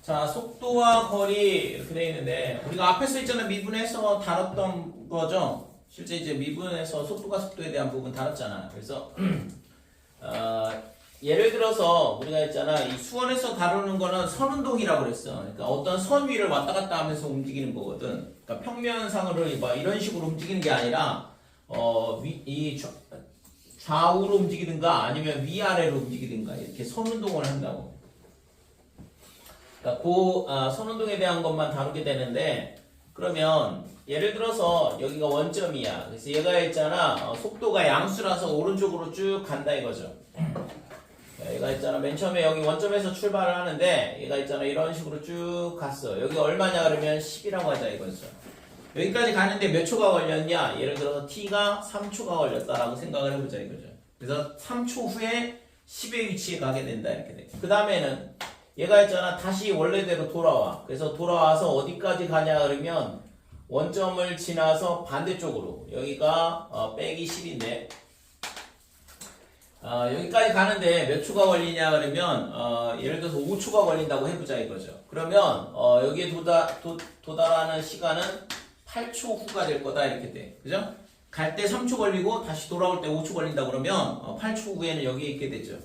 자, 속도와 거리 이렇게 되어 있는데 우리가 앞에서 있잖아 미분에서 다뤘던 거죠. 실제 이제 미분에서 속도와 속도에 대한 부분 다뤘잖아. 그래서 예를 들어서 우리가 했잖아 이 수원에서 다루는 거는 선운동이라고 그랬어. 그러니까 어떤 선 위를 왔다 갔다 하면서 움직이는 거거든. 그러니까 평면상으로 막 이런 식으로 움직이는 게 아니라 좌우로 움직이든가 아니면 위아래로 움직이든가 이렇게 선운동을 한다고. 그러니까 선운동에 대한 것만 다루게 되는데 그러면 예를 들어서 여기가 원점이야. 그래서 얘가 있잖아 속도가 양수라서 오른쪽으로 쭉 간다 이거죠. 얘가 있잖아 맨 처음에 여기 원점에서 출발을 하는데 얘가 있잖아 이런 식으로 쭉 갔어. 여기 얼마냐 그러면 10이라고 하자 이거죠. 여기까지 가는데 몇 초가 걸렸냐? 예를 들어서 t가 3초가 걸렸다라고 생각을 해보자 이거죠. 그래서 3초 후에 10의 위치에 가게 된다 이렇게 돼. 그 다음에는 얘가 있잖아 다시 원래대로 돌아와. 그래서 돌아와서 어디까지 가냐 그러면 원점을 지나서 반대쪽으로 여기가 빼기 10인데 여기까지 가는데 몇 초가 걸리냐 그러면 예를 들어서 5초가 걸린다고 해보자 이거죠. 그러면 여기에 도달하는 시간은 8초 후가 될 거다 이렇게 돼. 그죠? 갈 때 3초 걸리고 다시 돌아올 때 5초 걸린다 그러면 8초 후에는 여기에 있게 되죠.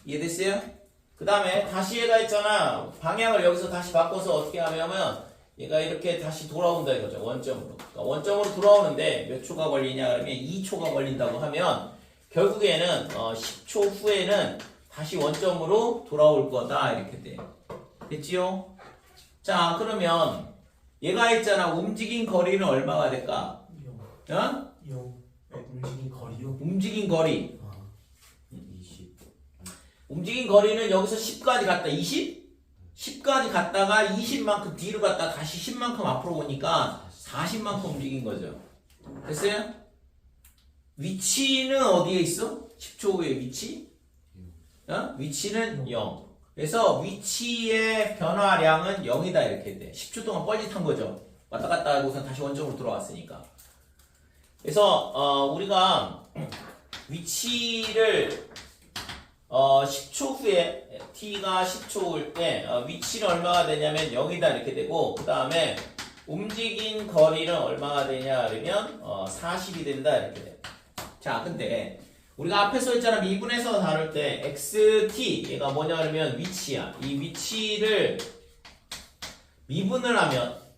이해됐어요? 그 다음에 다시 얘가 있잖아 방향을 여기서 다시 바꿔서 어떻게 하냐면 얘가 이렇게 다시 돌아온다 이거죠. 원점으로. 그러니까 원점으로 돌아오는데 몇 초가 걸리냐 그러면 2초가 걸린다고 하면 결국에는 10초 후에는 다시 원점으로 돌아올 거다 이렇게 돼. 됐지요? 자 그러면 얘가 있잖아 움직인 거리는 얼마가 될까? 0. 움직인 거리요? 움직인 거리. 20. 움직인 거리는 여기서 10까지 갔다 20? 10까지 갔다가 20만큼 뒤로 갔다가 다시 10만큼 앞으로 오니까 40만큼 움직인 거죠. 됐어요? 위치는 어디에 있어? 10초 후에 위치? 위치는 0. 그래서 위치의 변화량은 0이다 이렇게 돼. 10초 동안 뻘짓한 거죠. 왔다 갔다 하고서 다시 원점으로 돌아왔으니까. 그래서 우리가 위치를 10초 후에 t가 10초 올 때 위치는 얼마가 되냐면 0이다 이렇게 되고 그 다음에 움직인 거리는 얼마가 되냐 그러면 40이 된다 이렇게 돼. 자 근데 우리가 앞에서 했잖아 미분에서 다룰 때 xt 얘가 뭐냐 그러면 위치야. 이 위치를 미분을 하면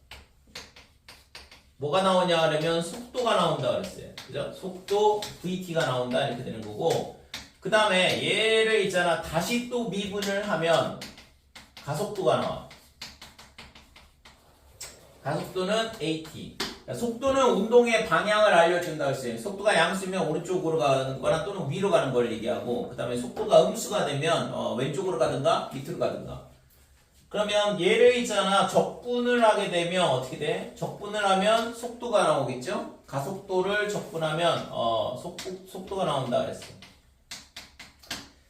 뭐가 나오냐 그러면 속도가 나온다 그랬어요. 그죠? 속도 vt가 나온다 이렇게 되는 거고 그 다음에 얘를 있잖아 다시 또 미분을 하면 가속도가 나와. 가속도는 at. 속도는 운동의 방향을 알려준다고 했어요. 속도가 양수면 오른쪽으로 가는 거나 또는 위로 가는 걸 얘기하고 그 다음에 속도가 음수가 되면 왼쪽으로 가든가 밑으로 가든가. 그러면 얘를 있잖아 적분을 하게 되면 어떻게 돼? 적분을 하면 속도가 나오겠죠? 가속도를 적분하면 속도가 나온다 그랬어.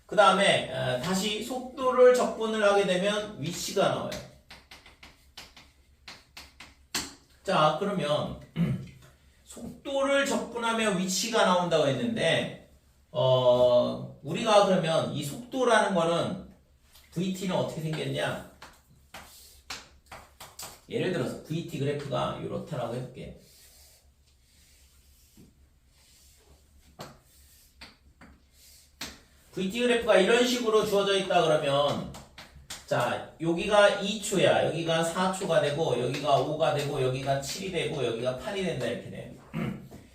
그 다음에 다시 속도를 적분을 하게 되면 위치가 나와요. 자 그러면 속도를 적분하면 위치가 나온다고 했는데 우리가 그러면 이 속도라는 거는 VT는 어떻게 생겼냐? 예를 들어서 VT 그래프가 이렇다라고 해볼게. VT 그래프가 이런 식으로 주어져 있다 그러면 자 여기가 2초야 여기가 4초가 되고 여기가 5가 되고 여기가 7이 되고 여기가 8이 된다 이렇게 돼.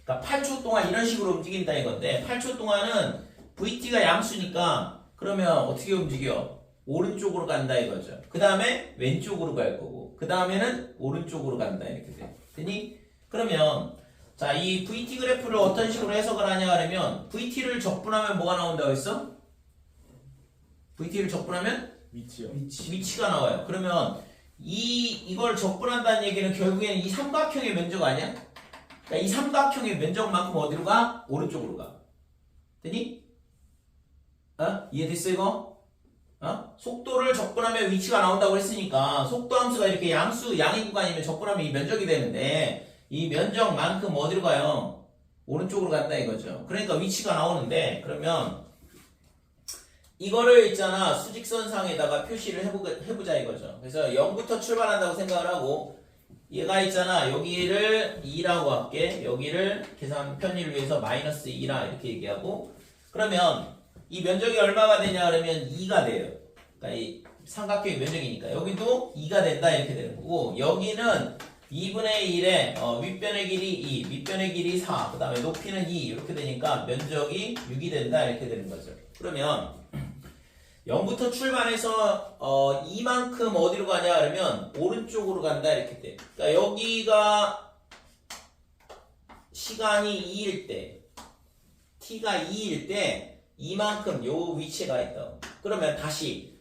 그러니까 8초 동안 이런 식으로 움직인다 이건데 8초 동안은 VT가 양수니까 그러면 어떻게 움직여? 오른쪽으로 간다 이거죠. 그 다음에 왼쪽으로 갈 거고 그 다음에는 오른쪽으로 간다 이렇게 돼. 되니? 그러면 자 이 VT 그래프를 어떤 식으로 해석을 하냐 하면 VT를 적분하면 뭐가 나온다고 했어? VT를 적분하면 위치가 나와요. 그러면 이걸 적분한다는 얘기는 결국에는 이 삼각형의 면적 아니야? 그러니까 이 삼각형의 면적만큼 어디로 가? 오른쪽으로 가. 되니? 이해됐어 이거? 속도를 적분하면 위치가 나온다고 했으니까 속도 함수가 이렇게 양의 구간이면 적분하면 이 면적이 되는데 이 면적만큼 어디로 가요? 오른쪽으로 간다 이거죠. 그러니까 위치가 나오는데 그러면 이거를 있잖아 수직선상에다가 표시를 해보자 이거죠. 그래서 0부터 출발한다고 생각을 하고 얘가 있잖아 여기를 2라고 할게. 여기를 계산 편의를 위해서 마이너스 2라 이렇게 얘기하고 그러면 이 면적이 얼마가 되냐 그러면 2가 돼요. 그러니까 이 삼각형의 면적이니까 여기도 2가 된다 이렇게 되는 거고 여기는 2분의 1에 윗변의 길이 2, 밑변의 길이 4, 그 다음에 높이는 2 이렇게 되니까 면적이 6이 된다 이렇게 되는 거죠. 그러면 0부터 출발해서 이만큼 어디로 가냐 그러면 오른쪽으로 간다 이렇게 돼. 그러니까 여기가 시간이 2일 때 t가 2일 때 이만큼 요 위치에 가 있다. 그러면 다시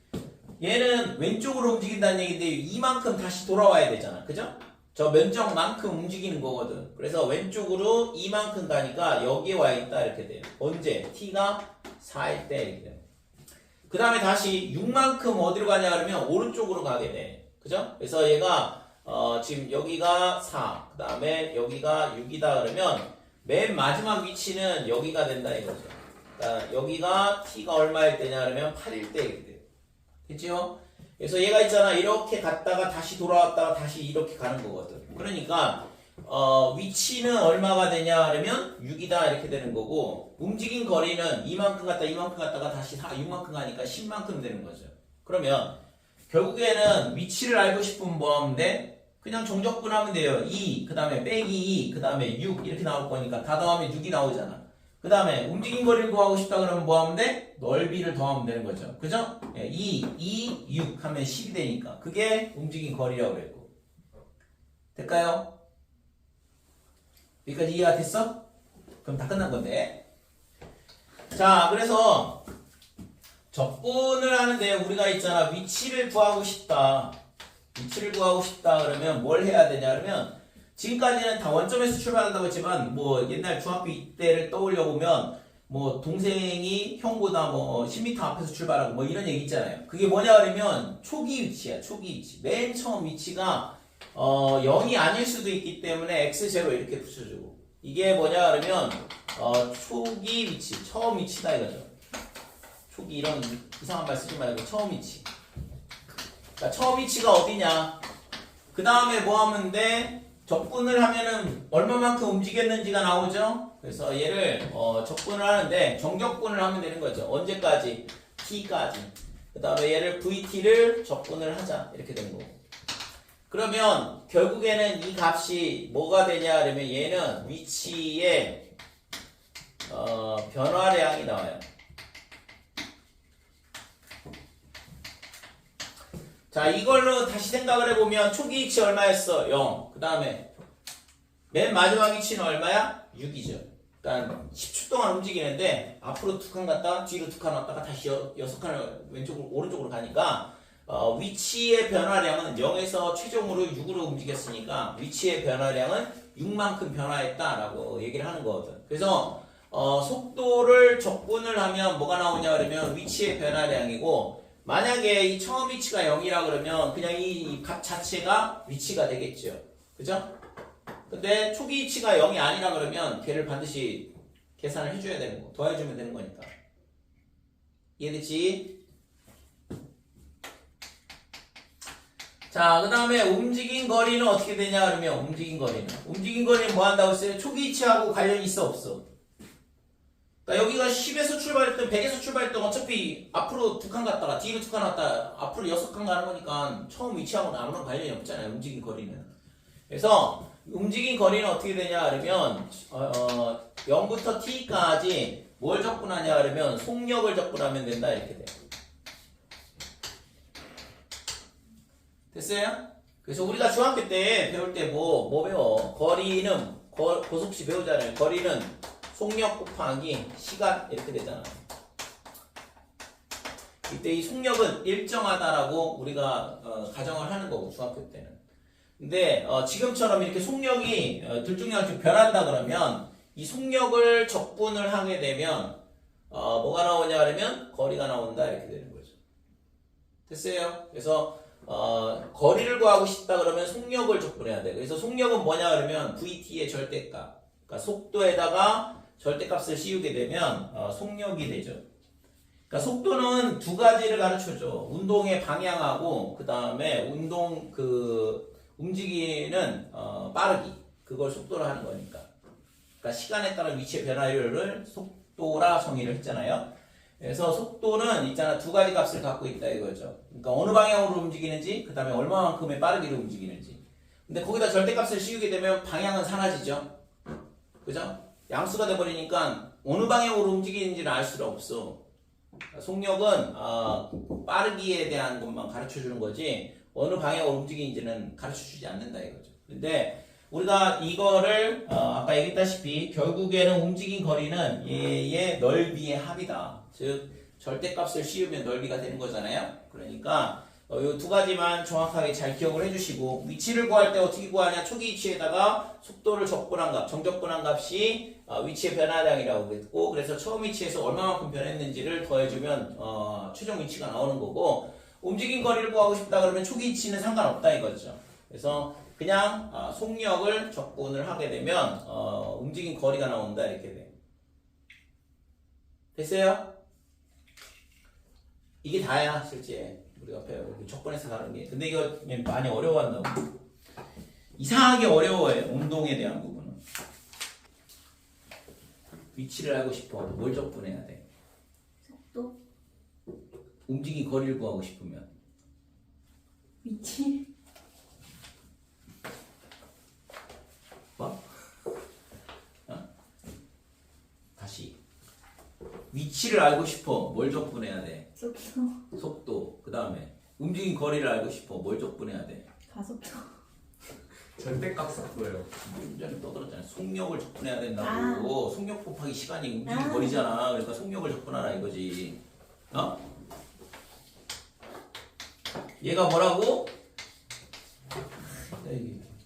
얘는 왼쪽으로 움직인다는 얘기인데 이만큼 다시 돌아와야 되잖아. 그죠? 저 면적만큼 움직이는 거거든. 그래서 왼쪽으로 이만큼 가니까 여기에 와 있다 이렇게 돼요. 언제? t가 4일 때 이렇게 돼요. 그 다음에 다시 6만큼 어디로 가냐 그러면 오른쪽으로 가게 돼. 그죠? 그래서 얘가 지금 여기가 4, 그 다음에 여기가 6이다 그러면 맨 마지막 위치는 여기가 된다 이거죠. 그러니까 여기가 t가 얼마일 때냐 그러면 8일 때 이렇게 돼요. 됐죠? 그래서 얘가 있잖아 이렇게 갔다가 다시 돌아왔다가 다시 이렇게 가는 거거든. 그러니까 위치는 얼마가 되냐 그러면 6이다 이렇게 되는 거고 움직인 거리는 이만큼 갔다 이만큼 갔다가 다시 6만큼 가니까 10만큼 되는 거죠. 그러면 결국에는 위치를 알고 싶으면 뭐 하면 돼? 그냥 정적분하면 돼요. 2, 그 다음에 빼기 2, 그 다음에 6 이렇게 나올 거니까 다 더하면 6이 나오잖아. 그 다음에 움직인 거리를 구하고 싶다 그러면 뭐 하면 돼? 넓이를 더하면 되는 거죠. 그죠? 2, 6 하면 10이 되니까 그게 움직인 거리라고 했고 될까요? 여기까지 이해가 됐어? 그럼 다 끝난 건데. 자, 그래서 적분을 하는데 우리가 있잖아 위치를 구하고 싶다. 위치를 구하고 싶다 그러면 뭘 해야 되냐 그러면 지금까지는 다 원점에서 출발한다고 했지만 뭐 옛날 중학교 때를 떠올려 보면 뭐 동생이 형보다 뭐 10m 앞에서 출발하고 뭐 이런 얘기 있잖아요. 그게 뭐냐 그러면 초기 위치야. 초기 위치. 맨 처음 위치가 0이 아닐 수도 있기 때문에 x0 이렇게 붙여주고 이게 뭐냐 그러면 초기 위치, 처음 위치다 이거죠. 초기 이런 이상한 말 쓰지 말고 처음 위치. 그러니까 처음 위치가 어디냐. 그 다음에 뭐 하면 돼? 적분을 하면은 얼마만큼 움직였는지가 나오죠. 그래서 얘를 적분을 하는데 정적분을 하면 되는 거죠. 언제까지? t까지. 그 다음에 얘를 vt를 적분을 하자 이렇게 된 거고. 그러면 결국에는 이 값이 뭐가 되냐 그러면 얘는 위치의 변화량이 나와요. 자, 이걸로 다시 생각을 해보면 초기 위치 얼마였어? 0. 그 다음에 맨 마지막 위치는 얼마야? 6이죠. 그러니까 10초 동안 움직이는데 앞으로 두 칸 갔다가 뒤로 두 칸 왔다가 다시 6칸을 왼쪽으로 오른쪽으로 가니까 위치의 변화량은 0에서 최종으로 6으로 움직였으니까 위치의 변화량은 6만큼 변화했다라고 얘기를 하는 거거든. 그래서 속도를 적분을 하면 뭐가 나오냐 그러면 위치의 변화량이고 만약에 이 처음 위치가 0이라 그러면 그냥 이 값 자체가 위치가 되겠죠. 그죠? 근데 초기 위치가 0이 아니라 그러면 걔를 반드시 계산을 해줘야 되는 거. 더해주면 되는 거니까. 이해됐지? 자, 그 다음에 움직인 거리는 어떻게 되냐 그러면 움직인 거리는 뭐 한다고 했어요? 초기 위치하고 관련이 있어 없어? 그러니까 여기가 10에서 출발했든 100에서 출발했든 어차피 앞으로 두 칸 갔다가 뒤로 두 칸 왔다가 앞으로 6칸 가는 거니까 처음 위치하고는 아무런 관련이 없잖아요. 움직인 거리는. 그래서 움직인 거리는 어떻게 되냐 그러면 0부터 t까지 뭘 적분하냐 그러면 속력을 적분하면 된다 이렇게 돼. 됐어요? 그래서 우리가 중학교 때 배울 때 뭐 배워? 거리는 고속시 배우잖아요. 거리는 속력 곱하기 시간 이렇게 되잖아. 이때 이 속력은 일정하다라고 우리가 가정을 하는 거고 중학교 때는. 근데 지금처럼 이렇게 속력이 들중량을 좀 변한다 그러면 이 속력을 적분을 하게 되면 뭐가 나오냐 그러면 거리가 나온다 이렇게 되는 거죠. 됐어요? 그래서 거리를 구하고 싶다 그러면 속력을 적분해야 돼. 그래서 속력은 뭐냐 그러면 vt의 절대값. 그러니까 속도에다가 절대값을 씌우게 되면 속력이 되죠. 그러니까 속도는 두 가지를 가르쳐줘. 운동의 방향하고 그 다음에 운동 움직이는 빠르기 그걸 속도로 하는 거니까. 그러니까 시간에 따른 위치의 변화율을 속도라 정의를 했잖아요. 그래서 속도는 있잖아 두 가지 값을 갖고 있다 이거죠. 그러니까 어느 방향으로 움직이는지 그 다음에 얼마만큼의 빠르기로 움직이는지. 근데 거기다 절대값을 씌우게 되면 방향은 사라지죠. 그죠? 양수가 돼버리니까 어느 방향으로 움직이는지를 알 수가 없어. 속력은 빠르기에 대한 것만 가르쳐주는 거지 어느 방향으로 움직이는지는 가르쳐주지 않는다 이거죠. 근데 우리가 이거를 아까 얘기했다시피 결국에는 움직인 거리는 얘의 넓이의 합이다. 즉 절대값을 씌우면 넓이가 되는 거잖아요. 그러니까 이 두 가지만 정확하게 잘 기억을 해주시고 위치를 구할 때 어떻게 구하냐 초기 위치에다가 속도를 적분한 값 정적분한 값이 위치의 변화량이라고 그랬고 그래서 처음 위치에서 얼마만큼 변했는지를 더해주면 최종 위치가 나오는 거고 움직인 거리를 구하고 싶다 그러면 초기 위치는 상관없다 이거죠. 그래서 그냥 속력을 적분을 하게 되면 움직인 거리가 나온다 이렇게 돼. 됐어요? 이게 다야 실제 우리가 배우고 적분해서 다른 게. 근데 이거 많이 어려워한다고. 이상하게 어려워해 운동에 대한 부분은. 위치를 알고 싶어. 뭘 적분해야 돼? 속도? 움직인 거리를 구하고 싶으면 위치? 뭐? 다시 위치를 알고 싶어. 뭘 적분해야 돼? 속도? 속도. 그 다음에 움직인 거리를 알고 싶어. 뭘 적분해야 돼? 가속도? 절대값 샀어요. 좀 전에 떠들었잖아. 속력을 적분해야 된다고. 속력 곱하기 시간이 움직인 거리잖아. 그러니까 속력을 적분하라 이거지. 얘가 뭐라고?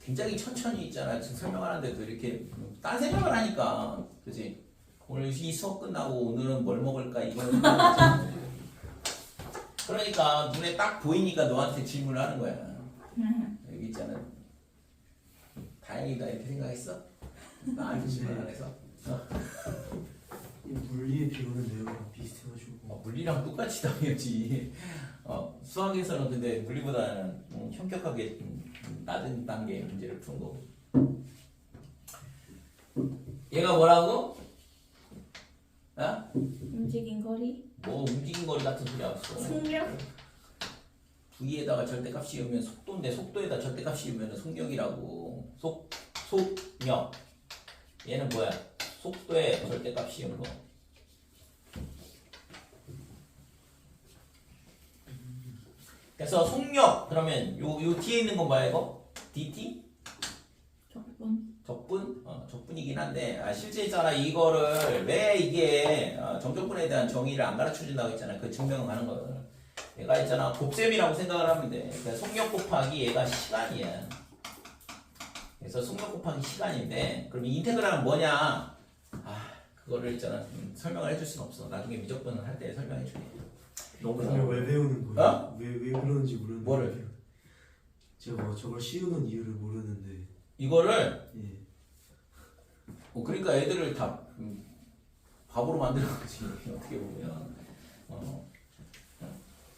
굉장히 천천히 있잖아. 지금 설명하는데도 이렇게 딴 생각을 하니까. 그지? 오늘 이 수업 끝나고 오늘은 뭘 먹을까 이거는 그러니까 눈에 딱 보이니까 너한테 질문을 하는 거야. 여기 있잖아. 다행이다 이렇게 생각했어? 나한테 질문 안 해서? 이 물리의 비교는 내용이랑 비슷해가지고. 물리랑 똑같이 당연지. 수학에서는 근데 물리보다는 현격하게 낮은 단계의 문제를 푸는 거고. 얘가 뭐라고? 움직인 거리? 뭐 움직인 거리 같은 소리 없어. 속력? V에다가 절대값 씌우면 속도인데 속도에다 절대값 씌우면 속력이라고. 속력. 얘는 뭐야? 속도에 절대값 씌운 거. 그래서 속력 그러면 요 뒤에 있는 건 뭐야 이거? dt? 적분? 적분? 적분이긴 한데 실제 있잖아 이거를 왜 이게 정적분에 대한 정의를 안 가르쳐준다고 했잖아. 그 증명을 가는 거를 얘가 있잖아 곱셈이라고 생각을 하면 돼. 그러니까 속력 곱하기 얘가 시간이야. 그래서 속력 곱하기 시간인데 그럼 인테그랄은 뭐냐? 그거를 있잖아 설명을 해줄 수는 없어. 나중에 미적분을 할 때 설명해 줄게. 그러면 왜 배우는 거예요? 왜 그런지 모르는데. 뭐를? 제가 저걸 씌우는 이유를 모르는데. 이거를 예. 그러니까 애들을 다 바보로 만드는 거지 어떻게 보면.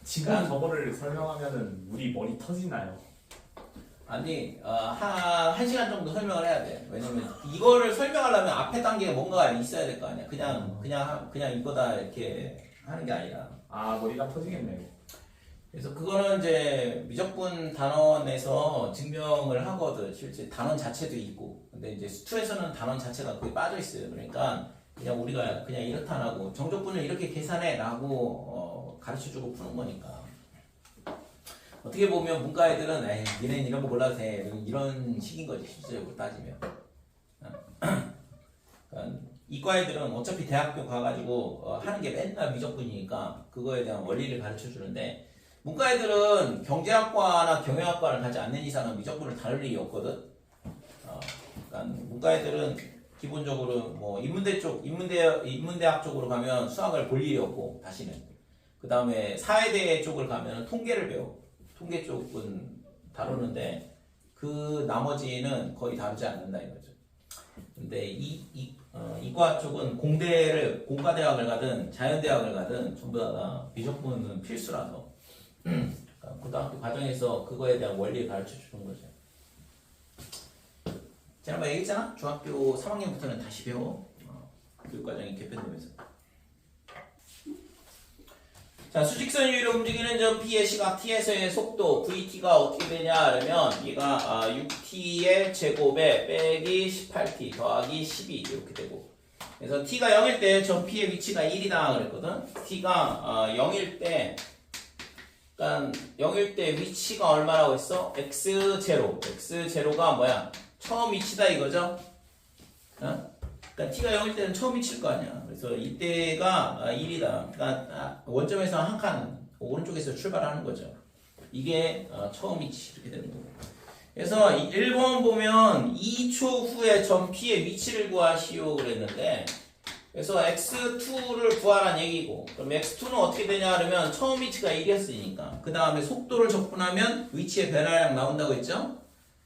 지금 저거를 설명하면은 우리 머리 터지나요? 아니 한 시간 정도 설명을 해야 돼. 왜냐면 이거를 설명하려면 앞에 단계에 뭔가가 있어야 될 거 아니야. 그냥 이거다 이렇게 하는 게 아니라. 머리가 터지겠네요. 그래서 그거는 이제 미적분 단원에서 증명을 하거든. 실제 단원 자체도 있고. 근데 이제 수투에서는 단원 자체가 거의 빠져 있어요. 그러니까 그냥 우리가 그냥 이렇다 안 하고 정적분을 이렇게 계산해라고 가르쳐주고 푸는 거니까. 어떻게 보면 문과 애들은 얘네는 이런 거 몰라도 돼 이런 식인 거지 실질적으로 따지면. 그러니까 이과 애들은 어차피 대학교 가가지고 하는 게 맨날 미적분이니까 그거에 대한 원리를 가르쳐 주는데 문과 애들은 경제학과나 경영학과를 가지 않는 이상은 미적분을 다룰 일이 없거든. 그러니까 문과 애들은 기본적으로 뭐 인문대학 쪽으로 가면 수학을 볼 일이 없고 다시는 그 다음에 사회대 쪽을 가면 통계를 배워. 통계 쪽은 다루는데 그 나머지는 거의 다루지 않는다 이거죠. 근데 이과 쪽은 공과대학을 가든 자연대학을 가든 전부 다 비적분은 필수라서 그러니까 고등학교 과정에서 그거에 대한 원리를 가르쳐 주는 거죠. 지난번에 얘기했잖아. 중학교 3학년부터는 다시 배워. 교육과정이 개편되면서. 자, 수직선 유리로 움직이는 점 P의 시각 T에서의 속도 VT가 어떻게 되냐 그러면 얘가 6T의 제곱에 빼기 18T 더하기 12 이렇게 되고, 그래서 T가 0일 때 점 P의 위치가 1이다 그랬거든. T가 0일 때, 그러니까 0일 때 위치가 얼마라고 했어? X0. X0가 뭐야? 처음 위치다 이거죠? 어? 그러니까 T가 0일 때는 처음 위치일 거 아니야. 그래서 이때가 1이다. 그러니까 원점에서 한 칸 오른쪽에서 출발하는 거죠. 이게 처음 위치 이렇게 되는 거고. 그래서 1번 보면 2초 후에 점 P의 위치를 구하시오 그랬는데, 그래서 x2를 구하란 얘기고, 그럼 x2는 어떻게 되냐 그러면 처음 위치가 1이었으니까 그 다음에 속도를 적분하면 위치의 변화량 나온다고 했죠.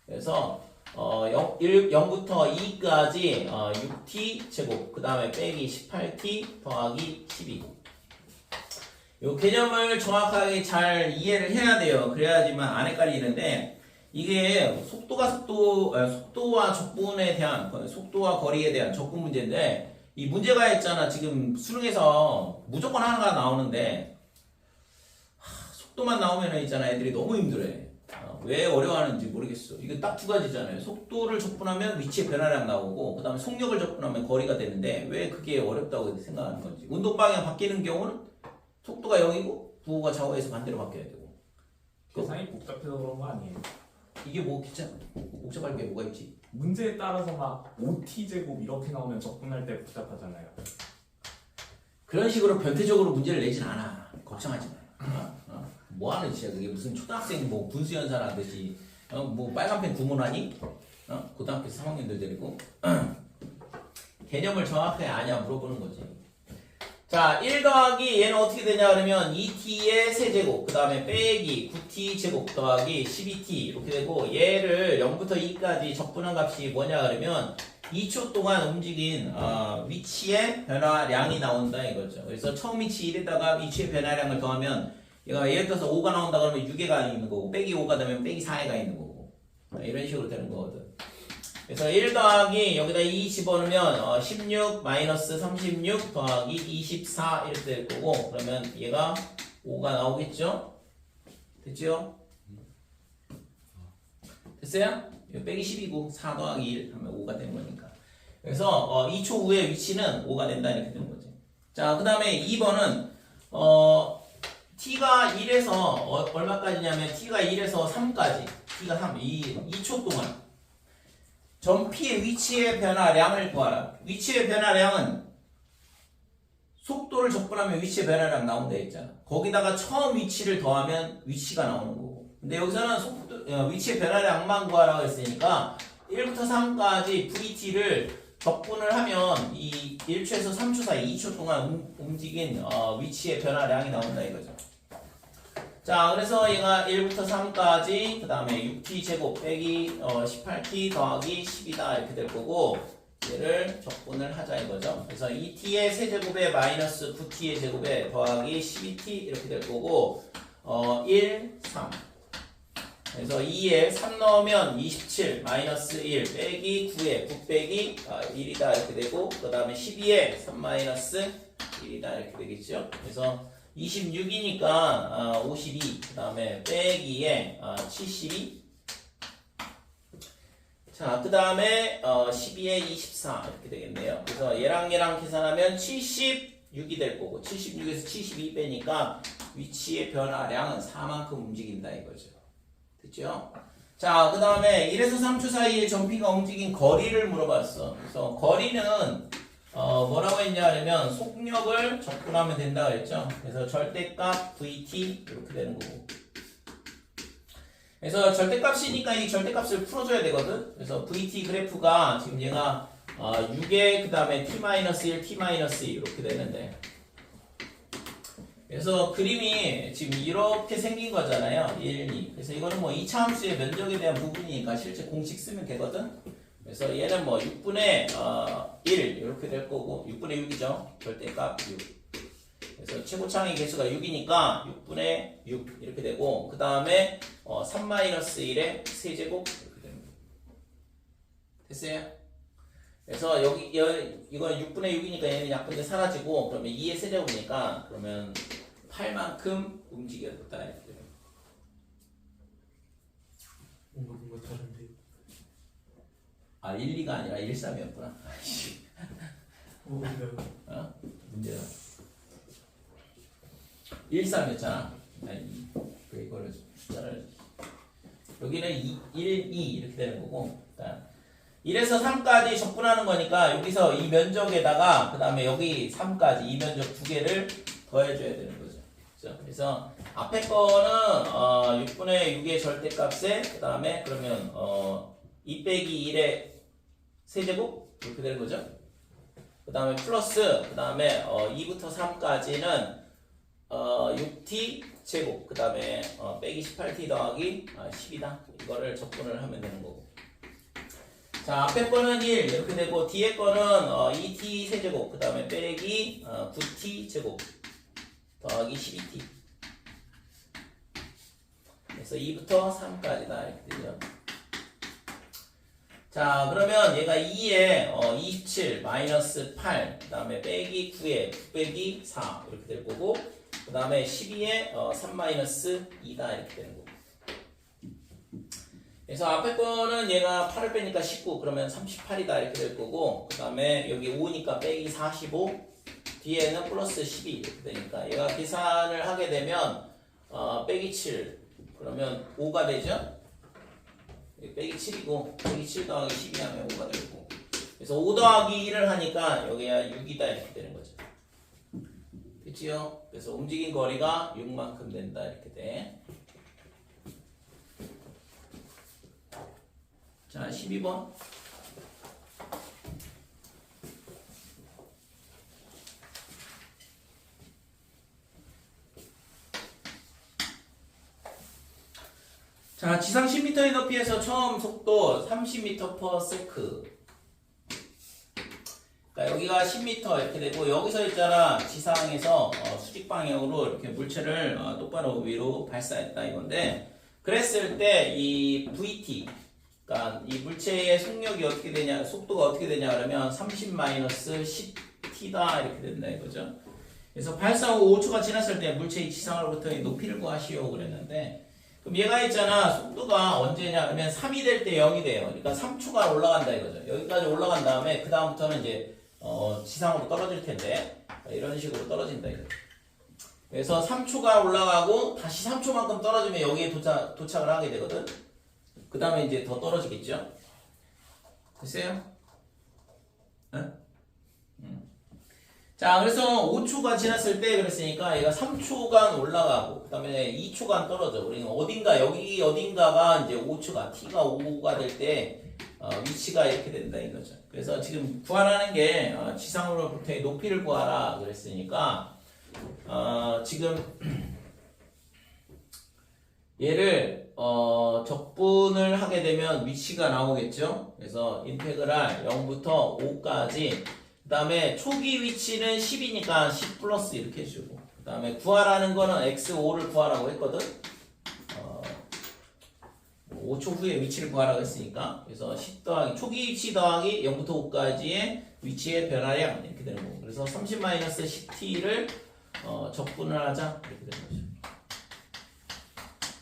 그래서 0부터 2까지 6t 제곱 그 다음에 빼기 18t 더하기 12. 이 개념을 정확하게 잘 이해를 해야 돼요. 그래야지만 안 헷갈리는데, 이게 속도와 적분에 대한, 속도와 거리에 대한 적분 문제인데, 이 문제가 있잖아. 지금 수능에서 무조건 하나가 나오는데 속도만 나오면 있잖아. 애들이 너무 힘들어해. 왜 어려워하는지 모르겠어. 이게 딱 두 가지잖아요. 속도를 적분하면 위치의 변화량 나오고, 그 다음에 속력을 적분하면 거리가 되는데 왜 그게 어렵다고 생각하는 건지. 운동 방향 바뀌는 경우는 속도가 0이고 부호가 좌우에서 반대로 바뀌어야 되고. 계산이 복잡해서 그런 거 아니에요? 이게 뭐 복잡할 게 뭐가 있지? 문제에 따라서 막 5t 제곱 이렇게 나오면 적분할 때 복잡하잖아요. 그런 식으로 변태적으로 문제를 내진 않아. 걱정하지 마. 뭐 하는 짓이야? 그게 무슨 초등학생 뭐 분수연산 하듯이 뭐 빨간펜 구문하니? 고등학교 3학년들 데리고 개념을 정확하게 아냐 물어보는 거지. 자, 1 더하기 얘는 어떻게 되냐 그러면 2t의 세제곱 그 다음에 빼기 9t 제곱 더하기 12t 이렇게 되고, 얘를 0부터 2까지 적분한 값이 뭐냐 그러면 2초 동안 움직인 위치의 변화량이 나온다 이거죠. 그래서 처음 위치 1에다가 위치의 변화량을 더하면 얘가 예를 들어서 5가 나온다 그러면 6에가 있는 거고, 빼기 5가 되면 빼기 4에가 있는 거고, 이런 식으로 되는 거거든. 그래서 1 더하기 여기다 2 집어넣으면 16 마이너스 36 더하기 24 이렇게 될 거고, 그러면 얘가 5가 나오겠죠? 됐죠? 됐어요? 이거 빼기 10이고 4 더하기 1 하면 5가 되는 거니까. 그래서 2초 후에 위치는 5가 된다 이렇게 되는 거지. 자, 그 다음에 2번은 t가 1에서 얼마까지냐면 t가 1에서 3까지, t가 3, 2초 동안 점 P의 위치의 변화량을 구하라. 위치의 변화량은 속도를 적분하면 위치의 변화량 나온다 했잖아. 거기다가 처음 위치를 더하면 위치가 나오는 거고. 근데 여기서는 위치의 변화량만 구하라고 했으니까 1부터 3까지 VT를 적분을 하면 이 1초에서 3초 사이 2초 동안 움직인 위치의 변화량이 나온다 이거죠. 자, 그래서 얘가 1부터 3까지 그 다음에 6t 제곱 빼기 18t 더하기 10이다 이렇게 될 거고, 얘를 적분을 하자 이거죠. 그래서 2t의 세제곱에 마이너스 9t의 제곱에 더하기 12t 이렇게 될 거고, 1, 3. 그래서 2에 3 넣으면 27 마이너스 1 빼기 9에 9 빼기 1이다 이렇게 되고, 그 다음에 12에 3 마이너스 1이다 이렇게 되겠죠. 그래서 26이니까 52, 그 다음에 빼기에 72. 자, 그 다음에 12에 24 이렇게 되겠네요. 그래서 얘랑 계산하면 76이 될 거고, 76에서 72 빼니까 위치의 변화량은 4만큼 움직인다 이거죠. 됐죠? 자, 그 다음에 1에서 3초 사이에 점피가 움직인 거리를 물어봤어. 그래서 거리는 뭐라고 했냐 하면 속력을 적분하면 된다 그랬죠. 그래서 절대값 VT 이렇게 되는 거고, 그래서 절대값이니까 이 절대값을 풀어줘야 되거든. 그래서 VT 그래프가 지금 얘가 6에 그 다음에 t-1, t-2 이렇게 되는데, 그래서 그림이 지금 이렇게 생긴 거잖아요. 1, 2. 그래서 이거는 뭐 2차 함수의 면적에 대한 부분이니까 실제 공식 쓰면 되거든. 그래서 얘는 뭐 6분의 1 이렇게 될 거고 6분의 6이죠. 절대값 6. 그래서 최고창의 개수가 6이니까 6분의 6 이렇게 되고 그 다음에 3-1의 세제곱 이렇게 되는 거예요. 됐어요? 그래서 이건 6분의 6이니까 얘는 약분이 사라지고 그러면 2의 세제곱이니까 그러면 8만큼 움직였다 이렇게 돼요. 뭔가 다른데. 아 1, 2가 아니라 1, 3이었구나. 어디가? 어? 문제야. 1, 3이었잖아. 아니, 이거를 숫자를 여기는 1, 2 이렇게 되는 거고 1에서 3까지 적분하는 거니까 여기서 이 면적에다가 그 다음에 여기 3까지 이 면적 두 개를 더해줘야 되는 거죠. 그렇죠? 그래서 앞에 거는 6분의 6의 절대값에 그 다음에 그러면 2 빼기 1의 세제곱 이렇게 되는 거죠. 그 다음에 플러스 그 다음에 2부터 3까지는 6t 제곱 그 다음에 빼기 18t 더하기 10이다. 이거를 적분을 하면 되는 거고. 자 앞에 거는 1 이렇게 되고 뒤에 거는 2t 세제곱 그 다음에 빼기 9t 제곱 더하기 12t. 그래서 2부터 3까지다 이렇게 되죠. 자 그러면 얘가 2에 27 마이너스 8 그 다음에 빼기 9에 9 빼기 4 이렇게 될 거고 그 다음에 12에 3 마이너스 2다 이렇게 되는 거고. 그래서 앞에 거는 얘가 8을 빼니까 19 그러면 38이다 이렇게 될 거고 그 다음에 여기 5니까 빼기 45 뒤에는 플러스 12 이렇게 되니까 얘가 계산을 하게 되면 빼기 7 그러면 5가 되죠. 빼기 7이고 빼기 7 더하기 12 하면 5가 되고 그래서 5 더하기 1을 하니까 여기가 6이다 이렇게 되는 거죠. 됐지요? 그래서 움직인 거리가 6만큼 된다 이렇게 돼. 자 12번 자 지상 10m의 높이에서 처음 속도 30m/s 그러니까 여기가 10m 이렇게 되고 여기서 있잖아 지상에서 수직 방향으로 이렇게 물체를 똑바로 위로 발사했다 이건데 그랬을 때 이 VT 그러니까 이 물체의 속력이 어떻게 되냐 속도가 어떻게 되냐 그러면 30-10t다 이렇게 된다 이거죠. 그래서 발사 후 5초가 지났을 때 물체의 지상으로부터의 높이를 구하시오 그랬는데 그럼 얘가 있잖아 속도가 언제냐 그러면 3이 될 때 0이 돼요. 그러니까 3초가 올라간다 이거죠. 여기까지 올라간 다음에 그 다음부터는 이제 지상으로 떨어질 텐데 이런 식으로 떨어진다 이거죠. 그래서 3초가 올라가고 다시 3초만큼 떨어지면 여기에 도착을 하게 되거든. 그 다음에 이제 더 떨어지겠죠. 됐어요? 응? 자 그래서 5초가 지났을 때 그랬으니까 얘가 3초간 올라가고 그 다음에 2초간 떨어져. 그러니까 어딘가 여기 어딘가가 이제 5초가 t가 5가 될 때 위치가 이렇게 된다 이거죠. 그래서 지금 구하라는 게 지상으로부터의 높이를 구하라 그랬으니까 지금 얘를 적분을 하게 되면 위치가 나오겠죠. 그래서 인테그랄 0부터 5까지 그 다음에 초기 위치는 10이니까 10 플러스 이렇게 해주고 그 다음에 구하라는 거는 x5를 구하라고 했거든. 5초 후에 위치를 구하라고 했으니까 그래서 10 더하기 초기 위치 더하기 0부터 5까지의 위치의 변화량 이렇게 되는 거고 그래서 30-10t를 적분을 하자 이렇게 되는 거죠.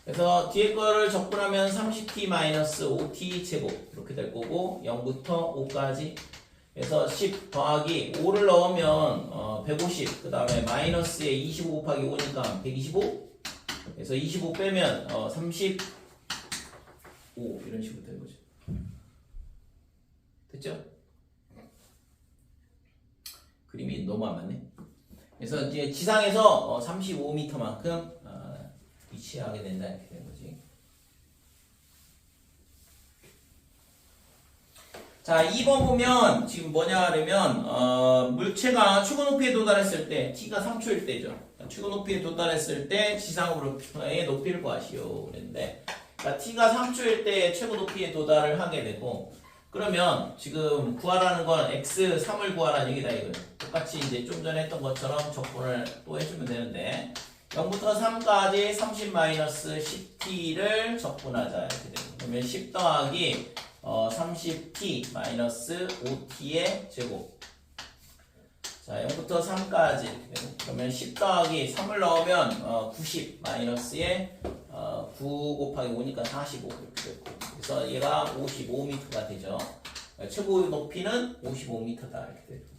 그래서 뒤에 거를 적분하면 30t-5t 제곱 이렇게 될 거고 0부터 5까지 그래서 10 더하기 5를 넣으면 150 그 다음에 마이너스에 25 곱하기 5니까 125 그래서 25 빼면 35 이런 식으로 되는 거죠. 됐죠? 그림이 너무 안 맞네. 그래서 이제 지상에서 35m만큼 위치하게 된다 이렇게 되는 거지. 자 2번 보면 지금 뭐냐 하면 물체가 최고 높이에 도달했을 때 t가 3초일 때죠. 최고 높이에 도달했을 때 지상으로부터의 높이를 구하시오 그랬는데 그러니까 t가 3초일 때 최고 높이에 도달을 하게 되고 그러면 지금 구하라는 건 x 3을 구하라는 얘기다 이거예요. 똑같이 이제 좀 전에 했던 것처럼 적분을 또 해주면 되는데 0부터 3까지 30-10t를 적분하자 이렇게 되고 그러면 10 더하기 30t 마이너스 5t의 제곱 자 0부터 3까지 이렇게 되고 그러면 10 더하기 3을 넣으면 90 마이너스에 9 곱하기 5니까 45 이렇게 되고 그래서 얘가 55m가 되죠. 최고 높이는 55m다 이렇게 되고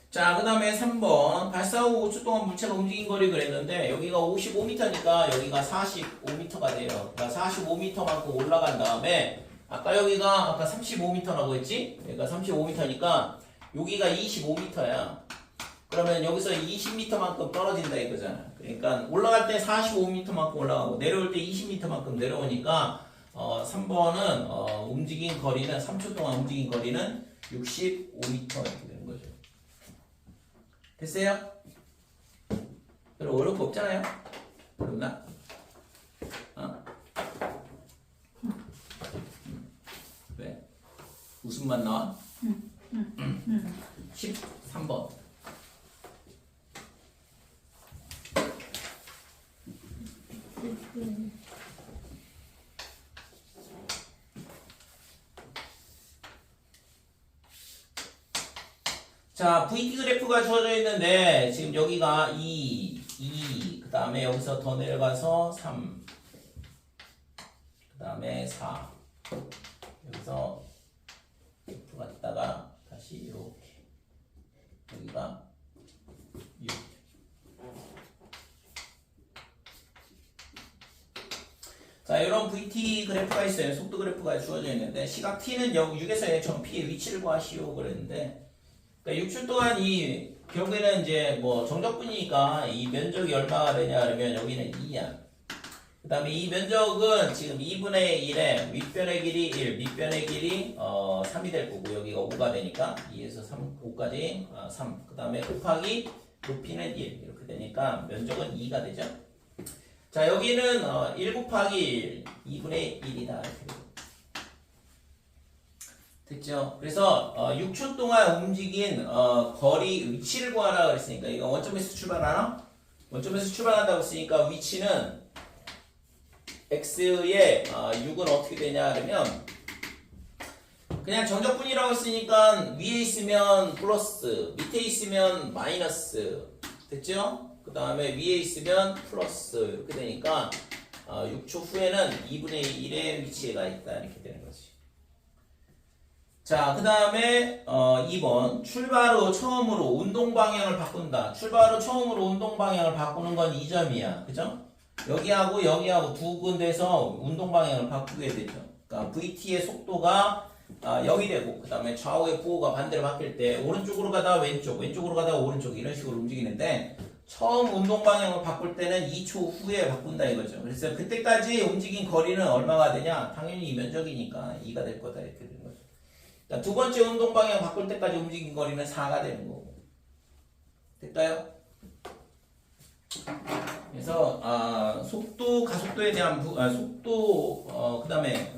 자, 그 다음에 3번. 발사 후 5초 동안 물체가 움직인 거리 그랬는데, 여기가 55m니까 여기가 45m가 돼요. 그러니까 45m만큼 올라간 다음에, 여기가 35m라고 했지? 그러니까 35m니까, 여기가 25m야. 그러면 여기서 20m만큼 떨어진다 이거잖아. 그러니까 올라갈 때 45m만큼 올라가고, 내려올 때 20m만큼 내려오니까, 3번은, 움직인 거리는, 3초 동안 움직인 거리는 65m 이렇게 되는 거죠. 됐어요? 별로 어려울 거 없잖아요? 어렵나? 왜? 웃음만 나와? 13번. 자, VT 그래프가 주어져 있는데 지금 여기가 2, 그 다음에 여기서 더 내려가서 3, 그 다음에 4 여기서 F 갔다가 다시 이렇게 여기가 6 자, 이런 VT 그래프가 있어요. 속도 그래프가 주어져 있는데 시각 T는 6에서 1점 P의 위치를 구하시오 그랬는데 그러니까 6초 동안 결국에는 이제 뭐 정적분이니까 이 면적이 얼마가 되냐 그러면 여기는 2야. 그 다음에 이 면적은 지금 2분의 1에 윗변의 길이 1, 밑변의 길이 3이 될 거고 여기가 5가 되니까 2에서 3, 5까지 3. 그 다음에 곱하기 높이는 1 이렇게 되니까 면적은 2가 되죠. 자 여기는 1 곱하기 1, 2분의 1이다. 이렇게 됐죠? 그래서 6초 동안 움직인 거리 위치를 구하라 그랬으니까 이거 원점에서 출발하나? 원점에서 출발한다고 했으니까 위치는 x의 6은 어떻게 되냐 그러면 그냥 정적분이라고 했으니까 위에 있으면 플러스 밑에 있으면 마이너스 됐죠? 그 다음에 위에 있으면 플러스 이렇게 되니까 6초 후에는 2분의 1의 위치가 있다 이렇게 되는 거지. 자, 그 다음에 2번 출발 후 처음으로 운동 방향을 바꾼다. 출발 후 처음으로 운동 방향을 바꾸는 건 2점이야. 그죠? 여기하고 여기하고 두 군데서 운동 방향을 바꾸게 되죠. 그러니까 VT의 속도가 0이 되고 그 다음에 좌우의 부호가 반대로 바뀔 때 오른쪽으로 가다가 왼쪽, 왼쪽으로 가다가 오른쪽 이런 식으로 움직이는데 처음 운동 방향을 바꿀 때는 2초 후에 바꾼다 이거죠. 그래서 그때까지 움직인 거리는 얼마가 되냐? 당연히 면적이니까 2가 될 거다 이렇게 되는 거죠. 자, 두 번째 운동 방향 바꿀 때까지 움직인 거리는 4가 되는 거고. 될까요? 그래서 속도, 가속도에 대한 속도, 그 다음에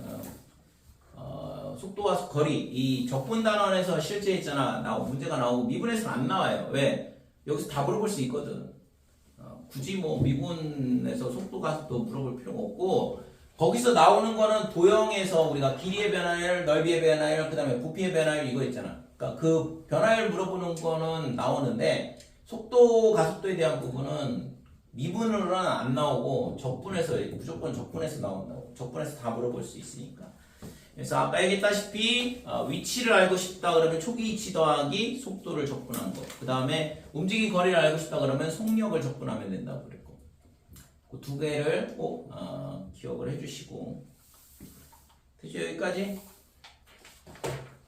속도와 거리 이 적분 단원에서 실제 있잖아 문제가 나오고 미분에서는 안 나와요. 왜? 여기서 다 물어볼 수 있거든. 굳이 뭐 미분에서 속도, 가속도 물어볼 필요가 없고 거기서 나오는 거는 도형에서 우리가 길이의 변화율, 넓이의 변화율, 그 다음에 부피의 변화율 이거 있잖아. 그러니까 그 변화율 물어보는 거는 나오는데 속도, 가속도에 대한 부분은 미분으로는 안 나오고 적분해서 무조건 적분해서 나온다고. 적분해서 다 물어볼 수 있으니까. 그래서 아까 얘기했다시피 위치를 알고 싶다 그러면 초기 위치 더하기 속도를 적분한 거. 그 다음에 움직인 거리를 알고 싶다 그러면 속력을 적분하면 된다고 그랬고. 그 두 개를 꼭 기억을 해주시고. 되죠? 여기까지?